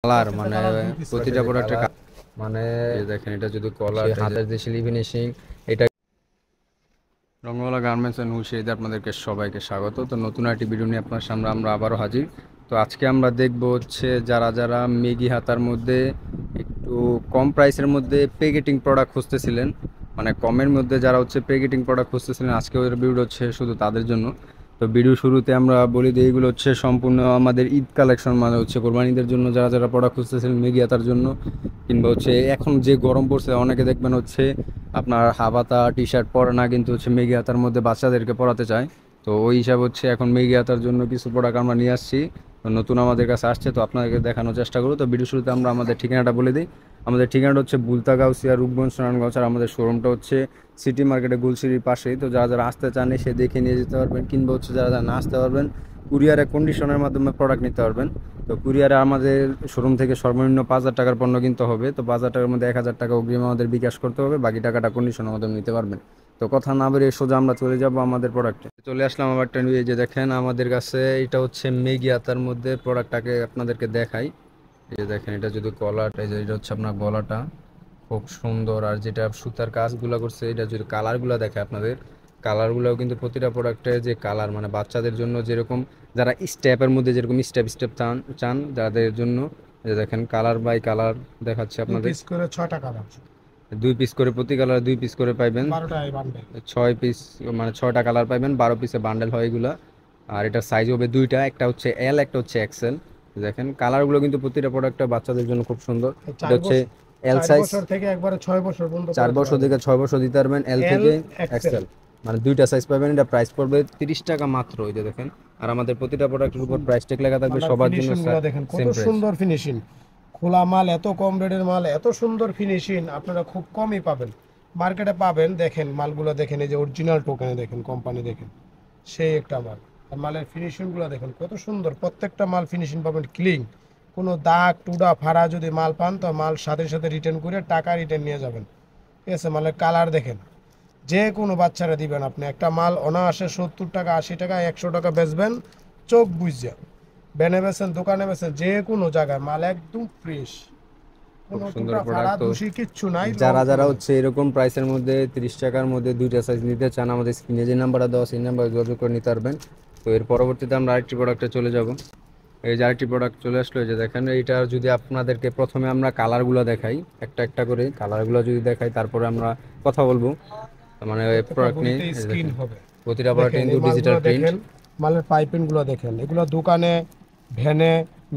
Colour মানে প্রতিটা প্রোডাক্টের মানে দেখেন এটা যদি কলার হাতের যে সিলি ফিনিশিং এটা। রঙ্গওয়ালা গার্মেন্টস অ্যান্ড হুশিয়ারিতে আপনাদেরকে সবাইকে স্বাগত। তো নতুন একটি ভিডিও নিয়ে আপনার সামনে আমরা আবারও হাজির। তো আজকে আমরা দেখব হচ্ছে যারা যারা মেগি হাতার মধ্যে একটু কম প্রাইসের মধ্যে প্যাকেটিং প্রোডাক্ট খুঁজতেছিলেন, মানে কমের মধ্যে যারা হচ্ছে প্যাকেটিং প্রোডাক্ট খুঁজতেছিলেন, আজকে ওদের ভিডিও হচ্ছে শুধু তাদের জন্য। তো ভিডিও শুরুতে আমরা বলি যে এইগুলো হচ্ছে সম্পূর্ণ আমাদের ঈদ কালেকশন, মানে হচ্ছে কোরবানিদের জন্য যারা যারা প্রোডাক্ট খুঁজতেছিলেন মেগি হাতার জন্য, কিংবা হচ্ছে এখন যে গরম পড়ছে অনেকে দেখবেন হচ্ছে আপনার হাবাতা টি শার্ট পরে না, কিন্তু হচ্ছে মেগি হাতার মধ্যে বাচ্চাদেরকে পরাতে চায়। তো ওই হিসাব হচ্ছে এখন মেগি হাতার জন্য কিছু প্রোডাক্ট আমরা নিয়ে আসছি, তো নতুন আমাদের কাছে আসছে, তো আপনাদেরকে দেখানোর চেষ্টা করবো। তো ভিডিও শুরুতে আমরা আমাদের ঠিকানাটা বলে দিই। আমাদের ঠিকানাটা হচ্ছে বুলতা গাউসিয়া, রূপগঞ্জ, নারায়ণগঞ্জ। আর আমাদের শোরুমটা হচ্ছে সিটি মার্কেটে গুলশিরির পাশেই। তো যারা যারা আসতে চান সে দেখে নিয়ে যেতে পারবেন, কিংবা হচ্ছে যারা যারা না আসতে পারবেন কুরিয়ারে কন্ডিশনের মাধ্যমে প্রোডাক্ট নিতে পারবেন। তো কুরিয়ারে আমাদের শোরুম থেকে সর্বনিম্ন 5,000 টাকার পণ্য কিনতে হবে। তো 5,000 টাকার মধ্যে 1,000 টাকা অগ্রিম আমাদের বিকাশ করতে হবে, বাকি টাকাটা কন্ডিশনের মাধ্যমে নিতে পারবেন। তো কথা না বেরিয়ে সোজা আমরা চলে যাব আমাদের প্রোডাক্টে। চলে আসলাম আবার একটা নিয়ে, যে দেখেন আমাদের কাছে এটা হচ্ছে মেগি হাতার মধ্যে প্রোডাক্টটাকে আপনাদেরকে দেখাই। এই যে দেখেন এটা যদি গলাটা, এই যে এটা হচ্ছে আপনার গলাটা খুব সুন্দর, আর যেটা সুতার কাজগুলো করছে এটা যদি কালারগুলো দেখে আপনাদের, কালারগুলোও কিন্তু প্রতিটা প্রোডাক্টের যে কালার, মানে বাচ্চাদের জন্য যেরকম, যারা স্টেপের মধ্যে যেরকম স্টেপ স্টেপ চান চান যাদের জন্য, এই যে দেখেন কালার বাই কালার দেখাচ্ছে আপনাদের। পিস করে 6 টাকা দাম। 2 পিস করে, প্রতি কালার 2 পিস করে পাইবেন। 12টা এই বান্ডেল। 6 পিস, মানে 6টা কালার পাইবেন, 12 পিসে বান্ডেল হয় এগুলা। আর এটার সাইজ হবে দুইটা, একটা হচ্ছে এল, একটা হচ্ছে এক্সেল। দেখেন কালারগুলো কিন্তু প্রতিটা প্রোডাক্টটা বাচ্চাদের জন্য খুব সুন্দর। এটা হচ্ছে এল 4 সাইজ, বছর থেকে একবারে 6 বছর পর্যন্ত 4 বছর থেকে 6 বছর দিতে পারবেন, এল এল থেকে এক্সেল। এক্সেল, মানে দুইটা সাইজ পাবেন। এটা প্রাইস পড়বে 30 টাকা মাত্র। ওই যে দেখেন, আর আমাদের প্রতিটা প্রোডাক্টের উপর প্রাইস ট্যাগ লেখা থাকবে, সবার জন্য ফিনিশিং গুলো দেখেন কত সেম প্রাইস। সুন্দর ফিনিশিং। খোলা মাল, এত কম রেটের মাল, এত সুন্দর ফিনিশিং আপনারা খুব কমই পাবেন, মার্কেটে পাবেন। দেখেন মালগুলো দেখেন, এই যে অরিজিনাল টোকেনে দেখেন, কোম্পানি দেখেন, সেই একটা মাল। আর মালের ফিনিশিং গুলো দেখেন কত সুন্দর, প্রত্যেকটা মাল ফিনিশিং পাবেন ক্লিন। কোনো দাগ টুডা ফাড়া যদি মাল পান তো মাল সাথে সাথে রিটার্ন করে টাকা রিটার্ন নিয়ে যাবেন। ঠিক আছে, মালের কালার দেখেন, যে কোনো বাচ্চারা দিবেন আপনি। একটা মাল অনায়াসে 70 টাকা 80 টাকা 100 টাকা বেচবেন, চোখ বুঝা। বেনে বেছেন, দোকানে বেছেন, যে কোনো জায়গায় মাল একদম ফ্রেশ, খুব কোনো সুন্দর টুটা ফাড়া প্রোডাক্ট। তো দোষী কিচ্ছু নাই। যারা যারা হচ্ছে এরকম প্রাইসের মধ্যে 30 টাকার মধ্যে দুইটা সাইজ নিতে চান, আমাদের স্ক্রিনে যে নাম্বারটা দেওয়া সেই নাম্বারে যোগাযোগ করে নিতে পারবেন। তো এর পরবর্তীতে আমরা আরেকটি প্রোডাক্টে চলে যাব। এই যে আরেকটি প্রোডাক্ট চলে আসলো, এই যে দেখেন এইটা যদি আপনাদেরকে প্রথমে আমরা কালারগুলো দেখাই, একটা একটা করে কালারগুলো যদি দেখাই, তারপরে আমরা কথা বলবো মানে প্রত্যেকটা প্রোডাক্ট নিয়ে। বডিতে এই যে স্ক্রিন দেখেন হবে। প্রতিটা প্রোডাক্ট দেখেন কিন্তু এই ডিজিটাল মালগুলো প্রিন্ট। দেখেন, মালের পাইপিং গুলো দেখেন, এগুলো দোকানে, ভ্যানে,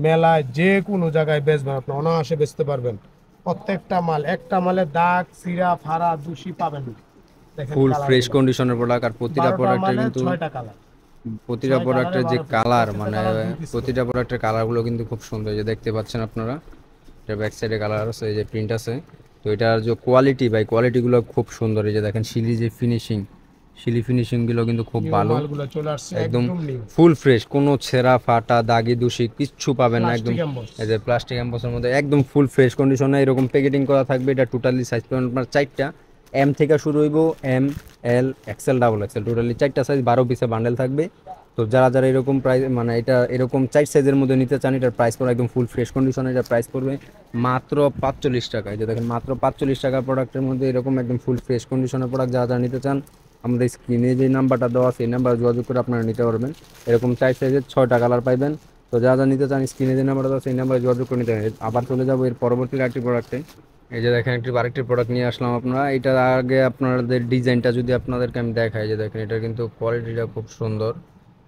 মেলায়, যে কোনো জায়গায় বেচবেন আপনি, অনায়াসে বেচতে পারবেন। প্রত্যেকটা মাল, একটা মালে দাগ সিরা ফাড়া দোষী পাবেন না। দেখেন ফুল ফ্রেশ কালারগুলো, কন্ডিশনের প্রোডাক্ট, আর প্রতিটা 12টা প্রোডাক্টের মালে কিন্তু 6টা কালার, প্রতিটা 6 কালারে প্রোডাক্টের যে 12 পিস, কালার, প্রত্যেকটা মানে কালার 2 পিস করে। প্রতিটা প্রোডাক্টের কালারগুলো কিন্তু খুব সুন্দর, এই যে দেখতে পাচ্ছেন আপনারা। এটা ব্যাক সাইডে কালার আছে, এই যে প্রিন্ট আছে। তো এটার যে কোয়ালিটি ভাই, কোয়ালিটিগুলো খুব সুন্দর। এই যে দেখেন শিলি যে ফিনিশিং, শিলি ফিনিশিংগুলো কিন্তু খুব নিউ ভালো, মালগুলো চলে আসছে একদম একদম নিউ। ফুল ফ্রেশ, কোনো ছেঁড়া ফাটা দাগি দূষি কিচ্ছু পাবেন না, একদম। Plastic emboss. এই যে প্লাস্টিক এম্বসের মধ্যে একদম ফুল ফ্রেশ কন্ডিশনে এরকম প্যাকেটিং করা থাকবে। এটা টোটালি সাইজ পাবেন আপনার 4টা, এম থেকে শুরু হইব, এম, এল, এক্সেল, ডাবল এক্সেল, টোটালি 4টা সাইজ, 12 পিসে বান্ডেল থাকবে। তো যারা যারা এরকম প্রাইস, মানে এটা এরকম 4 সাইজের মধ্যে নিতে চান, এটার প্রাইস পড়বে একদম ফুল ফ্রেশ কন্ডিশনে, এটার প্রাইস পড়বে মাত্র 45 টাকা। এই যে দেখেন মাত্র 45 টাকা প্রোডাক্টের মধ্যে এরকম একদম ফুল ফ্রেশ কন্ডিশনের প্রোডাক্ট যারা যারা নিতে চান, আমাদের স্ক্রিনে যে নাম্বারটা দেওয়া সেই নাম্বারে যোগাযোগ করে আপনারা নিতে পারবেন। এরকম 4 সাইজের 6টা কালার পাইবেন। তো যা যা নিতে চান স্ক্রিনে যে নাম্বারটা দেওয়া সেই নাম্বারে যোগাযোগ করে নিতে পারেন। আবার চলে যাবো এর পরবর্তী আরেকটি প্রোডাক্টে। এই যে দেখেন আরেকটি প্রোডাক্ট নিয়ে আসলাম আপনারা। এটার আগে আপনাদের ডিজাইনটা যদি আপনাদেরকে আমি দেখাই, যে দেখেন এটা কিন্তু কোয়ালিটিটা খুব সুন্দর।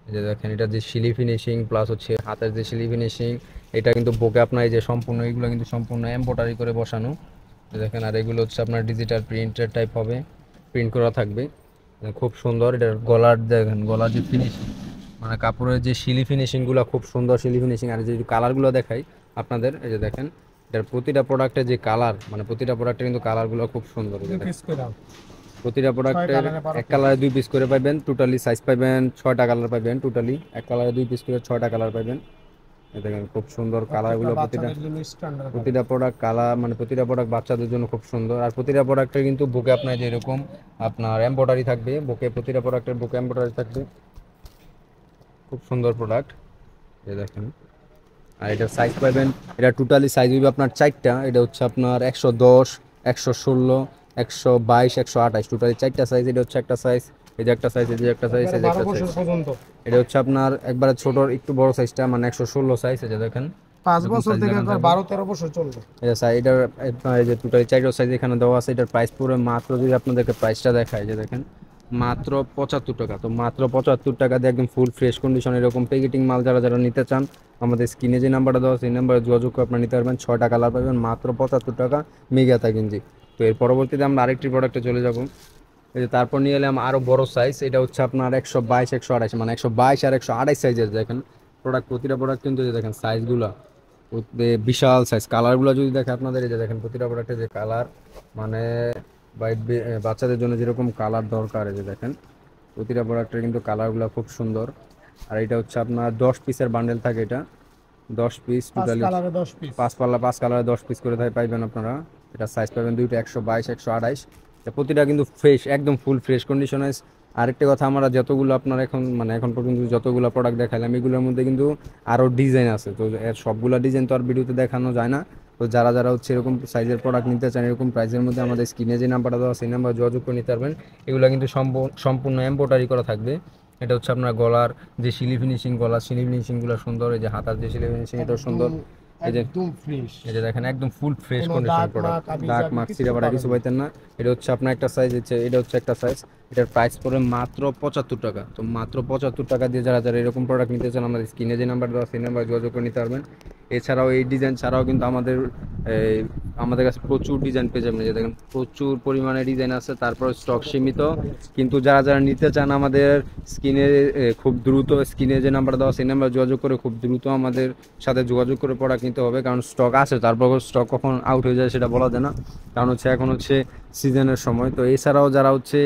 এই যে দেখেন এটা যে শিলি ফিনিশিং প্লাস হচ্ছে হাতের যে শিলি ফিনিশিং, এটা কিন্তু বুকে আপনার এই যে সম্পূর্ণ এগুলো কিন্তু সম্পূর্ণ এমব্রয়ডারি করে বসানো। দেখেন আর এগুলো হচ্ছে আপনার ডিজিটাল প্রিন্টের টাইপ হবে, প্রিন্ট করা থাকবে, খুব সুন্দর। এটার গলার দেখেন, গলার যে ফিনিশিং, মানে কাপড়ের যে শিলি ফিনিশিংগুলো খুব সুন্দর শিলি ফিনিশিং। আর যে কালারগুলো দেখাই আপনাদের, এই যে দেখেন এটার প্রতিটা প্রোডাক্টের যে কালার, মানে প্রতিটা প্রোডাক্টের কিন্তু কালারগুলো খুব সুন্দর। 2 পিস করে দাও, প্রতিটা 6 প্রোডাক্টের কালারে 12 এক পিস। কালারে 2 পিস করে পাবেন, টোটালি সাইজ পাবেন 6টা কালার পাবেন, টোটালি এক কালারে 2 পিস করে 6টা কালার পাবেন। এই দেখেন খুব সুন্দর প্রত্যেকটা কালারগুলো, প্রতিটা বাচ্চাদের জন্য স্ট্যান্ডার্ড কালার। প্রতিটা প্রোডাক্ট কালার, মানে প্রতিটা প্রোডাক্ট বাচ্চাদের জন্য খুব সুন্দর। আর প্রতিটা প্রোডাক্টের কিন্তু বুকে আপনার যেরকম আপনার এমব্রয়ডারি থাকবে, বুকে প্রতিটা প্রোডাক্টের বুকে এমব্রয়ডারি থাকবে, খুব সুন্দর প্রোডাক্ট। এই দেখেন আর এটার সাইজ পাবেন, এটা টোটালি সাইজ হইবে আপনার 4টা। এটা হচ্ছে আপনার 110, 116, 122, 128, টোটালি 4টা সাইজ। এটা হচ্ছে একটা সাইজ, এই যে একটা সাইজ, এই যে একটা সাইজ, একবারে এই যে 12 একটা সাইজ। বছর পর্যন্ত। এটা হচ্ছে আপনার একবারে ছোট একটু বড় সাইজটা, মানে 116 সাইজ, এই যে দেখেন 5 এরকম বছর সাইজ থেকে লাগানো একবার থাকবে। 12-13 বছর চলবে। এটা সাইজ, এটার আপনার এই যে টোটালি 4টা সাইজ এখানে দেওয়া আছে। এটার প্রাইস পুরো মাত্র, যদি আপনাদেরকে প্রাইসটা দেখায়, যে দেখেন মাত্র 75 টাকা। তো মাত্র 75 টাকা দিয়ে একদম ফুল ফ্রেশ কন্ডিশন এরকম প্যাকেটিং মাল যারা যারা নিতে চান, আমাদের স্ক্রিনে যে নাম্বারটা দেওয়া আছে এই নাম্বারে যোগাযোগ করে আপনারা নিতে পারবেন। 6টা কালার পাবেন মাত্র 75 টাকা, মেগাতা গেঞ্জি। তো এর পরবর্তীতে আমরা আরেকটি প্রোডাক্টে চলে যাব। এই যে তারপর নিয়ে এলাম আরও বড় সাইজ, এটা হচ্ছে আপনার 122, 128, মানে 122 আর 128 সাইজের দেখেন প্রোডাক্ট। প্রতিটা প্রোডাক্ট কিন্তু এই যে দেখেন সাইজগুলো বিশাল সাইজ। কালারগুলো যদি দেখে আপনাদের, এই যে দেখেন প্রতিটা প্রোডাক্টের যে কালার, মানে বাচ্চাদের জন্য যেরকম কালার দরকার, এই যে দেখেন প্রতিটা প্রোডাক্টের কিন্তু কালারগুলো খুব সুন্দর। আর এটা হচ্ছে আপনার 10 পিসের বান্ডেল থাকে, এটা 10 পিস 5 টোটালি, কালারে 10 পিস। 5 কালারে 10 পিস করে পাইবেন আপনারা। এটা সাইজ পাবেন দুইটা, 122, 128। প্রতিটা কিন্তু ফ্রেশ, একদম ফুল ফ্রেশ কন্ডিশনে। আরেকটা কথা, আমরা যতগুলো আপনার এখন মানে এখন পর্যন্ত যতগুলো প্রোডাক্ট দেখালাম, এগুলোর মধ্যে কিন্তু আরও ডিজাইন আছে। তো এর সবগুলো ডিজাইন তো আর ভিডিওতে দেখানো যায় না। তো যারা যারা হচ্ছে এরকম সাইজের প্রোডাক্ট নিতে চান এরকম প্রাইসের মধ্যে, আমাদের স্ক্রিনে যে নাম্বারটা দেওয়া সেই নাম্বার যোগাযোগ করে নিতে পারবেন। এগুলো কিন্তু সম্পূর্ণ এমব্রয়ডারি করা থাকবে। এটা হচ্ছে আপনার গলার যে সিলি ফিনিশিং, গলার সিলি ফিনিশিংগুলো সুন্দর, এই যে হাতার যে সিলি ফিনিশিং এটাও সুন্দর। এই যে একদম ফ্রেশ। এই যে দেখেন একদম ফুল ফ্রেশ কোনো কন্ডিশন দাগ প্রোডাক্ট, মাক আবি দাগ জাবি মার্ক কিছু সিরাপাড়া পাবেন কিছু না। পাইতেন না। এটা হচ্ছে আপনার একটা সাইজ, হচ্ছে এটা হচ্ছে একটা সাইজ। এটার প্রাইস পড়বে মাত্র 75 টাকা। তো মাত্র 75 টাকা দিয়ে যারা যারা এরকম প্রোডাক্ট নিতে চান, আমাদের স্ক্রিনে যে নাম্বার দেওয়া সেই নাম্বার যোগাযোগ করে নিতে পারবেন। এছাড়াও এই ডিজাইন ছাড়াও কিন্তু এই আমাদের কাছে প্রচুর ডিজাইন পেয়ে যাবেন। এই যে দেখেন প্রচুর পরিমাণে ডিজাইন আছে, তারপর স্টক সীমিত। কিন্তু যারা যারা নিতে চান, আমাদের স্ক্রিনে খুব দ্রুত স্ক্রিনে যে নাম্বার দেওয়া সেই নাম্বার যোগাযোগ করে খুব দ্রুত আমাদের সাথে যোগাযোগ করে প্রোডাক্ট নিতে হবে, কারণ স্টক আছে, তারপর স্টক কখন আউট হয়ে যায় সেটা বলা যায় না। কারণ হচ্ছে এখন হচ্ছে সিজনের সময়। তো এছাড়াও যারা হচ্ছে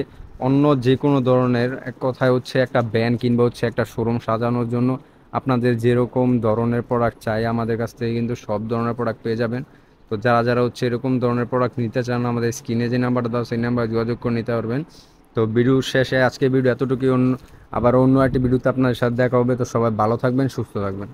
অন্য যে কোনো ধরনের, এক কথায় হচ্ছে একটা ব্যান্ড কিংবা হচ্ছে একটা শোরুম সাজানোর জন্য আপনাদের যেরকম ধরনের প্রোডাক্ট চাই, আমাদের কাছ থেকে কিন্তু সব ধরনের প্রোডাক্ট পেয়ে যাবেন। তো যারা যারা হচ্ছে এরকম ধরনের প্রোডাক্ট নিতে চান, আমাদের স্ক্রিনে যে নাম্বারটা দাও সেই নাম্বার যোগাযোগ করে নিতে পারবেন। তো ভিডিও শেষে আজকে ভিডিও এতটুকুই। আবার অন্য একটি ভিডিওতে আপনাদের সাথে দেখা হবে। তো সবাই ভালো থাকবেন, সুস্থ থাকবেন।